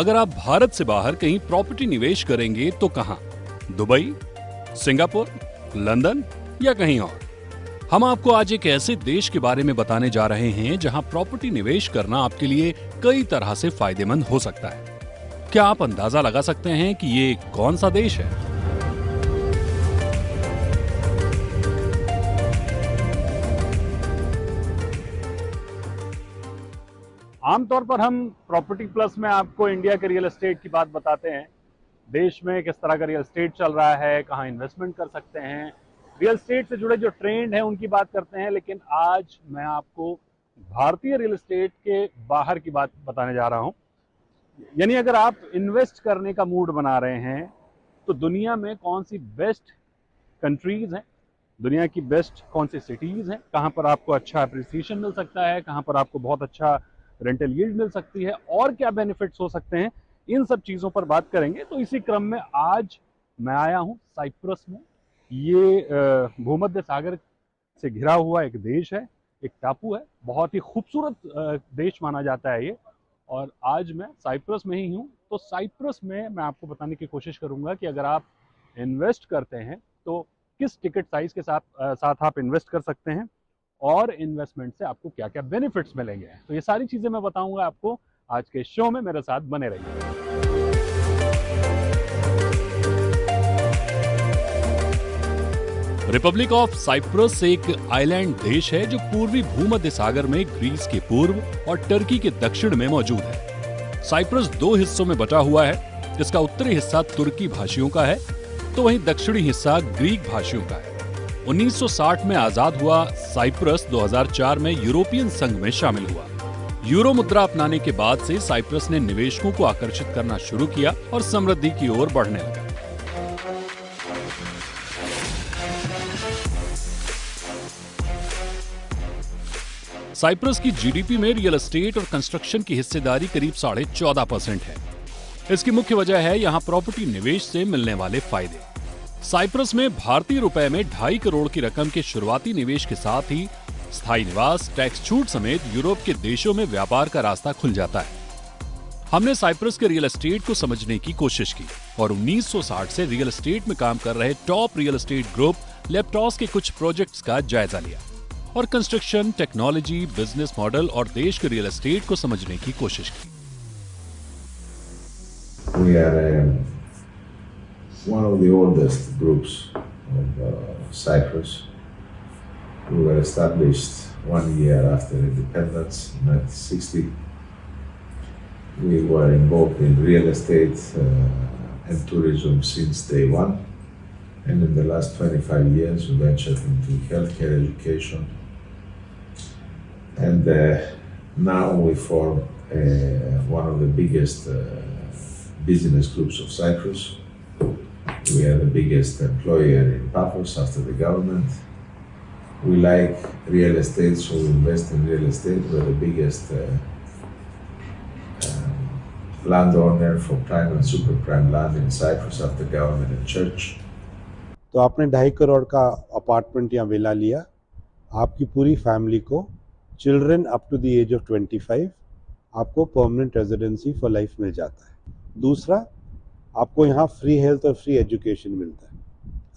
अगर आप भारत से बाहर कहीं प्रॉपर्टी निवेश करेंगे तो कहां? दुबई, सिंगापुर, लंदन या कहीं और? हम आपको आज एक ऐसे देश के बारे में बताने जा रहे हैं जहां प्रॉपर्टी निवेश करना आपके लिए कई तरह से फायदेमंद हो सकता है। क्या आप अंदाजा लगा सकते हैं कि ये कौन सा देश है? आमतौर पर हम प्रॉपर्टी प्लस में आपको इंडिया के रियल एस्टेट की बात बताते हैं। देश में किस तरह का रियल एस्टेट चल रहा है, कहाँ इन्वेस्टमेंट कर सकते हैं, रियल एस्टेट से जुड़े जो ट्रेंड हैं उनकी बात करते हैं। लेकिन आज मैं आपको भारतीय रियल एस्टेट के बाहर की बात बताने जा रहा हूँ। यानी अगर आप इन्वेस्ट करने का मूड बना रहे हैं तो दुनिया में कौन सी बेस्ट कंट्रीज हैं, दुनिया की बेस्ट कौन सी सिटीज़ हैं, कहाँ पर आपको अच्छा अप्रिसिएशन मिल सकता है, कहाँ पर आपको बहुत अच्छा रेंटल यील्ड मिल सकती है और क्या बेनिफिट्स हो सकते हैं, इन सब चीज़ों पर बात करेंगे। तो इसी क्रम में आज मैं आया हूँ साइप्रस में। ये भूमध्य सागर से घिरा हुआ एक देश है, एक टापू है, बहुत ही खूबसूरत देश माना जाता है ये। और आज मैं साइप्रस में ही हूँ। तो साइप्रस में मैं आपको बताने की कोशिश करूँगा कि अगर आप इन्वेस्ट करते हैं तो किस टिकट साइज़ के साथ आप इन्वेस्ट कर सकते हैं और इन्वेस्टमेंट से आपको क्या क्या बेनिफिट्स मिलेंगे। तो ये सारी चीज़ें मैं बताऊंगा आपको आज के शो में। मेरे साथ बने रहिए। रिपब्लिक ऑफ साइप्रस एक आइलैंड देश है जो पूर्वी भूमध्य सागर में ग्रीस के पूर्व और टर्की के दक्षिण में मौजूद है। साइप्रस दो हिस्सों में बटा हुआ है, जिसका उत्तरी हिस्सा तुर्की भाषियों का है तो वहीं दक्षिणी हिस्सा ग्रीक भाषियों का है। 1960 में आजाद हुआ साइप्रस 2004 में यूरोपियन संघ में शामिल हुआ। यूरो मुद्रा अपनाने के बाद से साइप्रस ने निवेशकों को आकर्षित करना शुरू किया और समृद्धि की ओर बढ़ने लगा। साइप्रस की जीडीपी में रियल एस्टेट और कंस्ट्रक्शन की हिस्सेदारी करीब 14.5% है। इसकी मुख्य वजह है यहाँ प्रॉपर्टी निवेश से मिलने वाले फायदे। साइप्रस में भारतीय रुपए में 2.5 करोड़ की रकम के शुरुआती निवेश के साथ ही स्थायी निवास, टैक्स छूट समेत यूरोप के देशों में व्यापार का रास्ता खुल जाता है। हमने साइप्रस के रियल एस्टेट को समझने की कोशिश की और 1960 से रियल एस्टेट में काम कर रहे टॉप रियल एस्टेट ग्रुप लेप्टॉस के कुछ प्रोजेक्ट्स का जायजा लिया और कंस्ट्रक्शन, टेक्नोलॉजी, बिजनेस मॉडल और देश के रियल एस्टेट को समझने की कोशिश की। We are one of the oldest groups of Cyprus. We were established 1 year after independence, 1960. We were involved in real estate and tourism since day one. And in the last 25 years, we ventured into healthcare education. And now we form one of the biggest business groups of Cyprus. We are the biggest employer in Paphos after the government. We like real estate, so we invest in real estate. We're the biggest landowner for prime and super prime land in Cyprus after government and church. तो आपने 2.5 करोड़ का apartment या villa लिया, आपकी पूरी family को, children up to the age of 25, आपको permanent residency for life मिल जाता है। दूसरा, आपको यहाँ फ्री हेल्थ और फ्री एजुकेशन मिलता है,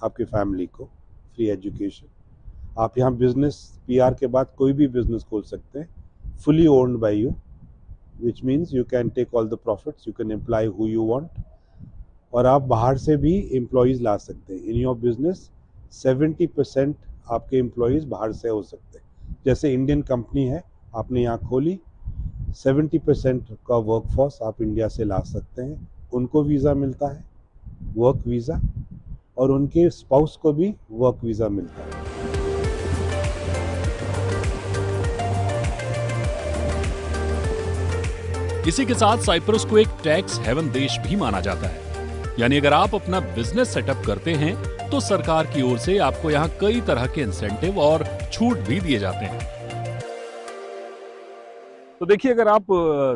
आपकी फैमिली को फ्री एजुकेशन। आप यहाँ बिजनेस पीआर के बाद कोई भी बिजनेस खोल सकते हैं, fully owned by you, which means you can take all the profits, you can employ who you want. और आप बाहर से भी एम्प्लॉयज़ ला सकते हैं। इन योर बिजनेस 70% आपके एम्प्लॉयज़ बाहर से हो सकते हैं। जैसे इंडियन कंपनी है, आपने यहाँ खोली, 70% का वर्कफोर्स आप इंडिया से ला सकते हैं। उनको वीज़ा मिलता है, वर्क वीज़ा, और उनके स्पाउस को भी वर्क वीज़ा मिलता है। इसी के साथ साइप्रस को एक टैक्स हेवन देश भी माना जाता है। यानी अगर आप अपना बिजनेस सेटअप करते हैं तो सरकार की ओर से आपको यहाँ कई तरह के इंसेंटिव और छूट भी दिए जाते हैं। तो देखिए, अगर आप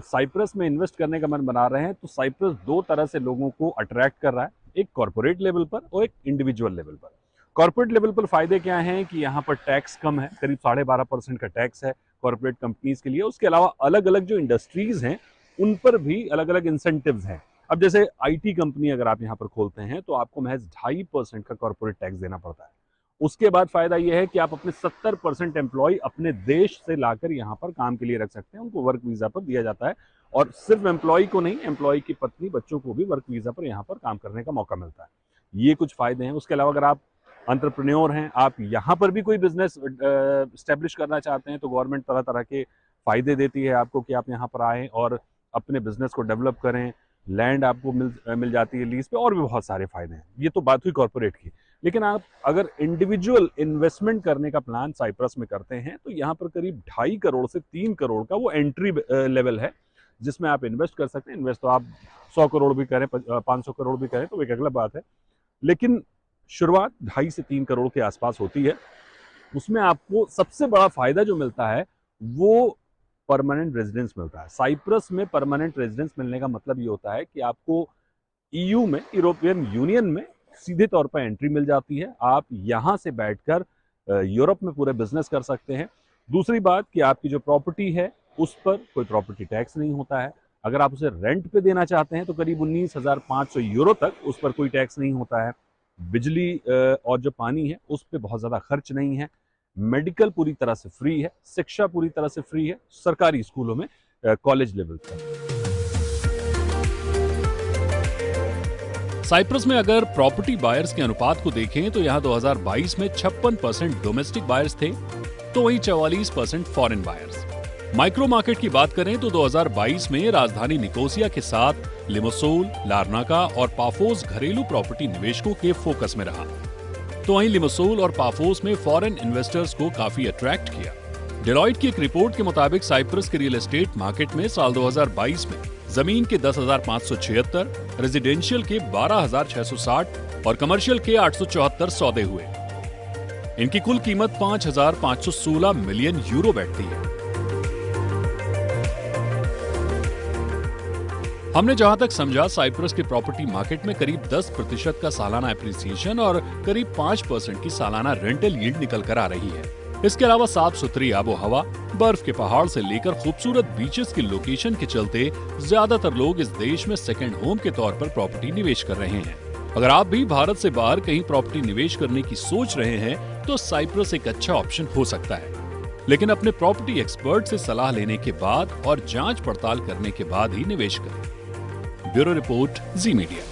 साइप्रस में इन्वेस्ट करने का मन बना रहे हैं तो साइप्रस दो तरह से लोगों को अट्रैक्ट कर रहा है, एक कॉर्पोरेट लेवल पर और एक इंडिविजुअल लेवल पर। कॉर्पोरेट लेवल पर फायदे क्या हैं कि यहाँ पर टैक्स कम है, करीब 12.5% का टैक्स है कॉर्पोरेट कंपनीज के लिए। उसके अलावा अलग अलग जो इंडस्ट्रीज हैं उन पर भी अलग अलग इंसेंटिव्स हैं। अब जैसे आईटी कंपनी अगर आप यहाँ पर खोलते हैं तो आपको महज 2.5% का कॉर्पोरेट टैक्स देना पड़ता है। उसके बाद फायदा यह है कि आप अपने 70% एम्प्लॉय अपने देश से लाकर यहाँ पर काम के लिए रख सकते हैं, उनको वर्क वीजा पर दिया जाता है। और सिर्फ एम्प्लॉय को नहीं, एम्प्लॉय की पत्नी बच्चों को भी वर्क वीजा पर यहाँ पर काम करने का मौका मिलता है। ये कुछ फायदे हैं। उसके अलावा अगर आप एंटरप्रेन्योर हैं, आप यहाँ पर भी कोई बिजनेस स्टैब्लिश करना चाहते हैं, तो गवर्नमेंट तरह तरह के फायदे देती है आपको कि आप यहाँ पर आएँ और अपने बिजनेस को डेवलप करें। लैंड आपको मिल जाती है लीज पे, और भी बहुत सारे फायदे हैं। ये तो बात हुई कॉर्पोरेट की। लेकिन आप अगर इंडिविजुअल इन्वेस्टमेंट करने का प्लान साइप्रस में करते हैं तो यहाँ पर करीब 2.5 करोड़ से 3 करोड़ का वो एंट्री लेवल है जिसमें आप इन्वेस्ट कर सकते हैं। इन्वेस्ट तो आप 100 करोड़ भी करें, 500 करोड़ भी करें तो एक अगला बात है, लेकिन शुरुआत 2.5 से 3 करोड़ के आसपास होती है। उसमें आपको सबसे बड़ा फायदा जो मिलता है वो परमानेंट रेजिडेंस मिलता है। साइप्रस में परमानेंट रेजिडेंस मिलने का मतलब ये होता है कि आपको ईयू में, यूरोपियन यूनियन में सीधे तौर पर एंट्री मिल जाती है। आप यहाँ से बैठकर यूरोप में पूरे बिजनेस कर सकते हैं। दूसरी बात कि आपकी जो प्रॉपर्टी है उस पर कोई प्रॉपर्टी टैक्स नहीं होता है। अगर आप उसे रेंट पे देना चाहते हैं तो करीब 19,500 यूरो तक उस पर कोई टैक्स नहीं होता है। बिजली और जो पानी है उस पर बहुत ज़्यादा खर्च नहीं है। मेडिकल पूरी तरह से फ्री है, शिक्षा पूरी तरह से फ्री है सरकारी स्कूलों में, कॉलेज लेवल पर। साइप्रस में अगर प्रॉपर्टी बायर्स के अनुपात को देखें तो यहाँ 2022 में 56% डोमेस्टिक बायर्स थे, तो वहीं 44% फॉरेन बायर्स। माइक्रो मार्केट की बात करें तो 2022 में राजधानी निकोसिया के साथ लिमोसोल, लारनाका और पाफोस घरेलू प्रॉपर्टी निवेशकों के फोकस में रहा। तो वहीं लिमोसोल और पाफोस में फॉरेन इन्वेस्टर्स को काफी अट्रैक्ट किया। डेलॉइट की एक रिपोर्ट के मुताबिक साइप्रस के रियल एस्टेट मार्केट में साल 2022 में जमीन के 10,576, रेजिडेंशियल के 12,660 और कमर्शियल के 874 सौदे हुए। इनकी कुल कीमत 5,516 मिलियन यूरो बैठती है। हमने जहां तक समझा, साइप्रस के प्रॉपर्टी मार्केट में करीब 10% का सालाना एप्रिसिएशन और करीब 5% की सालाना रेंटल यील्ड निकल कर आ रही है। इसके अलावा साफ सुथरी आबो हवा, बर्फ के पहाड़ से लेकर खूबसूरत बीचेस की लोकेशन के चलते ज्यादातर लोग इस देश में सेकंड होम के तौर पर प्रॉपर्टी निवेश कर रहे हैं। अगर आप भी भारत से बाहर कहीं प्रॉपर्टी निवेश करने की सोच रहे हैं तो साइप्रस एक अच्छा ऑप्शन हो सकता है, लेकिन अपने प्रॉपर्टी एक्सपर्ट से सलाह लेने के बाद और जांच पड़ताल करने के बाद ही निवेश करें। ब्यूरो रिपोर्ट, जी मीडिया।